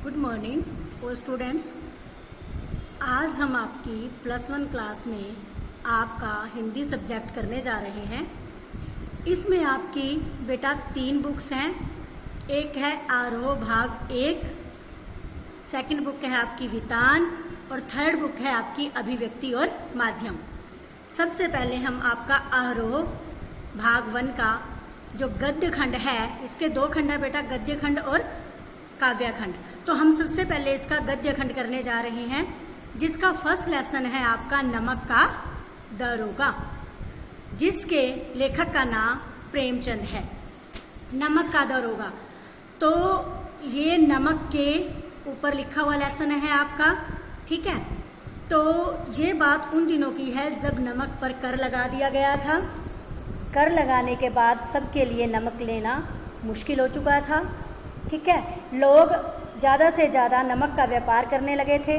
Good morning ओ students. आज हम आपकी +1 क्लास में आपका हिंदी सब्जेक्ट करने जा रहे हैं। इसमें आपकी बेटा 3 बुक्स हैं। एक है आरोह भाग 1, सेकंड बुक है आपकी वितान और थर्ड बुक है आपकी अभिव्यक्ति और माध्यम। सबसे पहले हम आपका आरोह भाग 1 का जो गद्य खंड है, इसके 2 खंड है बेटा, गद्य खंड और काव्य खंड। तो हम सबसे पहले इसका गद्य खंड करने जा रहे हैं, जिसका फर्स्ट लेसन है आपका नमक का दरोगा, जिसके लेखक का नाम प्रेमचंद है। नमक का दरोगा, तो ये नमक के ऊपर लिखा हुआ लेसन है आपका, ठीक है। तो ये बात उन दिनों की है जब नमक पर कर लगा दिया गया था। कर लगाने के बाद सबके लिए नमक लेना मुश्किल हो चुका था, ठीक है। लोग ज़्यादा से ज़्यादा नमक का व्यापार करने लगे थे,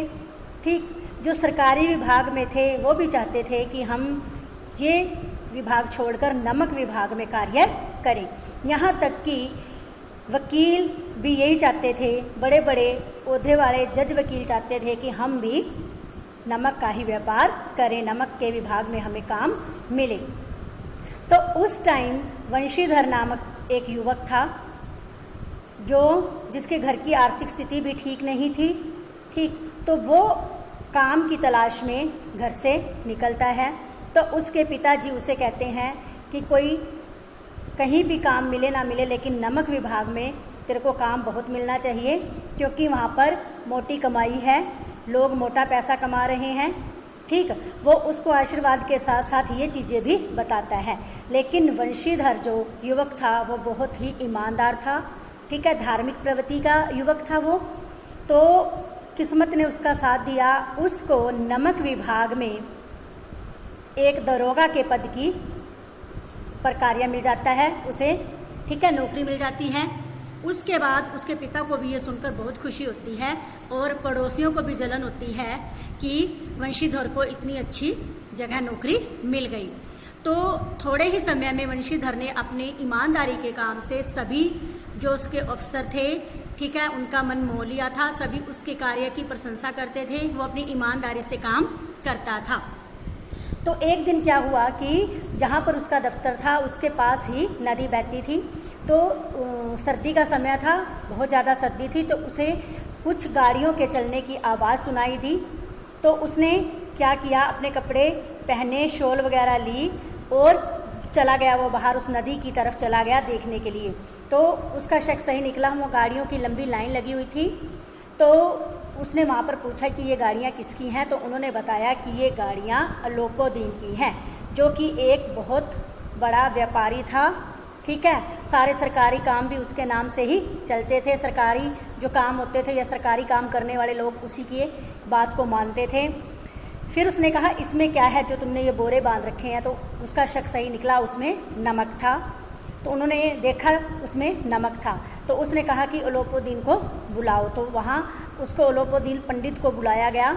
ठीक। जो सरकारी विभाग में थे वो भी चाहते थे कि हम ये विभाग छोड़कर नमक विभाग में कार्य करें। यहाँ तक कि वकील भी यही चाहते थे, बड़े बड़े ओहदे वाले जज वकील चाहते थे कि हम भी नमक का ही व्यापार करें, नमक के विभाग में हमें काम मिले। तो उस टाइम वंशीधर नामक एक युवक था, जिसके घर की आर्थिक स्थिति भी ठीक नहीं थी, ठीक। तो वो काम की तलाश में घर से निकलता है। तो उसके पिताजी उसे कहते हैं कि कोई कहीं भी काम मिले ना मिले, लेकिन नमक विभाग में तेरे को काम बहुत मिलना चाहिए, क्योंकि वहाँ पर मोटी कमाई है, लोग मोटा पैसा कमा रहे हैं, ठीक। वो उसको आशीर्वाद के साथ साथ ये चीज़ें भी बताता है। लेकिन वंशीधर जो युवक था वो बहुत ही ईमानदार था, ठीक है, धार्मिक प्रवृत्ति का युवक था वो। तो किस्मत ने उसका साथ दिया, उसको नमक विभाग में एक दरोगा के पद की पर कार्य मिल जाता है उसे, ठीक है, नौकरी मिल जाती है। उसके बाद उसके पिता को भी ये सुनकर बहुत खुशी होती है और पड़ोसियों को भी जलन होती है कि वंशीधर को इतनी अच्छी जगह नौकरी मिल गई। तो थोड़े ही समय में वंशीधर ने अपनी ईमानदारी के काम से सभी जो उसके अफसर थे, ठीक है, उनका मन मोह लिया था। सभी उसके कार्य की प्रशंसा करते थे, वो अपनी ईमानदारी से काम करता था। तो एक दिन क्या हुआ कि जहाँ पर उसका दफ्तर था उसके पास ही नदी बहती थी। तो सर्दी का समय था, बहुत ज़्यादा सर्दी थी, तो उसे कुछ गाड़ियों के चलने की आवाज़ सुनाई दी। तो उसने क्या किया, अपने कपड़े पहने, शॉल वगैरह ली और चला गया, वो बाहर उस नदी की तरफ चला गया देखने के लिए। तो उसका शक सही निकला, वो गाड़ियों की लंबी लाइन लगी हुई थी। तो उसने वहाँ पर पूछा कि ये गाड़ियाँ किसकी हैं। तो उन्होंने बताया कि ये गाड़ियाँ अलोपोदीन की हैं, जो कि एक बहुत बड़ा व्यापारी था, ठीक है। सारे सरकारी काम भी उसके नाम से ही चलते थे, सरकारी जो काम होते थे या सरकारी काम करने वाले लोग उसी की बात को मानते थे। फिर उसने कहा इसमें क्या है जो तुमने ये बोरे बांध रखे हैं। तो उसका शक सही निकला, उसमें नमक था। तो उन्होंने देखा उसमें नमक था। तो उसने कहा कि अलोपोदीन को बुलाओ। तो वहाँ उसको अलोपोदीन पंडित को बुलाया गया,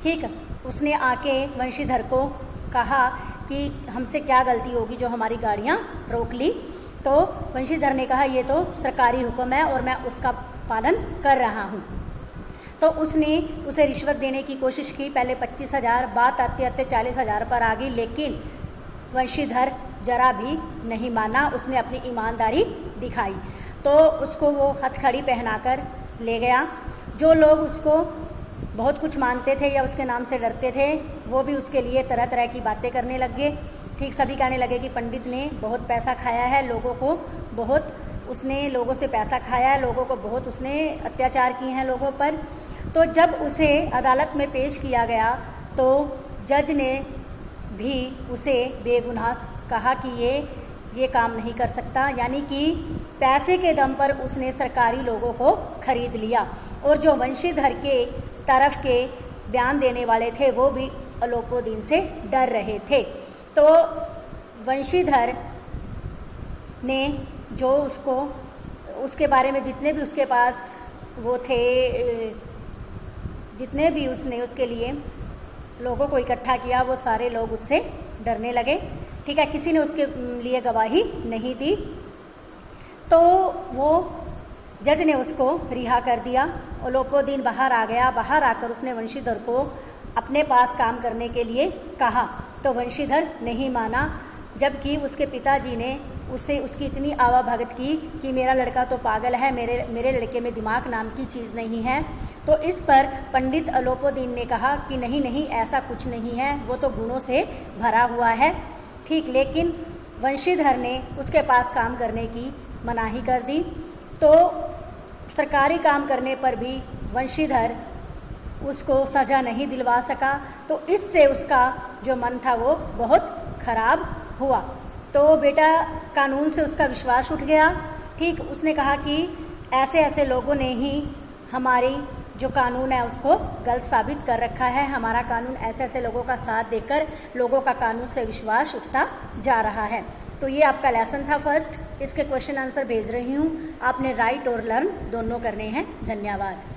ठीक। उसने आके वंशीधर को कहा कि हमसे क्या गलती होगी जो हमारी गाड़ियाँ रोक ली। तो वंशीधर ने कहा ये तो सरकारी हुक्म है और मैं उसका पालन कर रहा हूँ। तो उसने उसे रिश्वत देने की कोशिश की, पहले 25,000, बात आते आते 40,000 पर आ गई, लेकिन वंशीधर जरा भी नहीं माना, उसने अपनी ईमानदारी दिखाई। तो उसको वो हथकड़ी पहनाकर ले गया। जो लोग उसको बहुत कुछ मानते थे या उसके नाम से डरते थे, वो भी उसके लिए तरह तरह की बातें करने लग गए, ठीक। सभी कहने लगे कि पंडित ने बहुत पैसा खाया है, लोगों से पैसा खाया है, लोगों को बहुत उसने अत्याचार किए हैं लोगों पर। तो जब उसे अदालत में पेश किया गया तो जज ने भी उसे बेगुनाह कहा कि ये काम नहीं कर सकता, यानी कि पैसे के दम पर उसने सरकारी लोगों को खरीद लिया। और जो वंशीधर के तरफ के बयान देने वाले थे वो भी अलोपोदीन से डर रहे थे। तो वंशीधर ने जो उसके बारे में जितने भी उसके पास वो थे, जितने भी उसने उसके लिए लोगों को इकट्ठा किया, वो सारे लोग उससे डरने लगे, ठीक है। किसी ने उसके लिए गवाही नहीं दी। तो वो जज ने उसको रिहा कर दिया। ओलोपोदीन बाहर आ गया। बाहर आकर उसने वंशीधर को अपने पास काम करने के लिए कहा, तो वंशीधर नहीं माना, जबकि उसके पिताजी ने उसे उसकी इतनी आवाभगत की कि मेरा लड़का तो पागल है, मेरे लड़के में दिमाग नाम की चीज़ नहीं है। तो इस पर पंडित अलोपोदीन ने कहा कि नहीं नहीं, ऐसा कुछ नहीं है, वो तो गुणों से भरा हुआ है। ठीक, लेकिन वंशीधर ने उसके पास काम करने की मनाही कर दी। तो सरकारी काम करने पर भी वंशीधर उसको सज़ा नहीं दिलवा सका। तो इससे उसका जो मन था वो बहुत खराब हुआ। तो बेटा कानून से उसका विश्वास उठ गया। ठीक, उसने कहा कि ऐसे ऐसे लोगों ने ही हमारी जो कानून है उसको गलत साबित कर रखा है। हमारा कानून ऐसे ऐसे लोगों का साथ देकर लोगों का कानून से विश्वास उठता जा रहा है। तो ये आपका लेसन था फर्स्ट। इसके क्वेश्चन आंसर भेज रही हूँ, आपने राइट और लर्न दोनों करने हैं। धन्यवाद।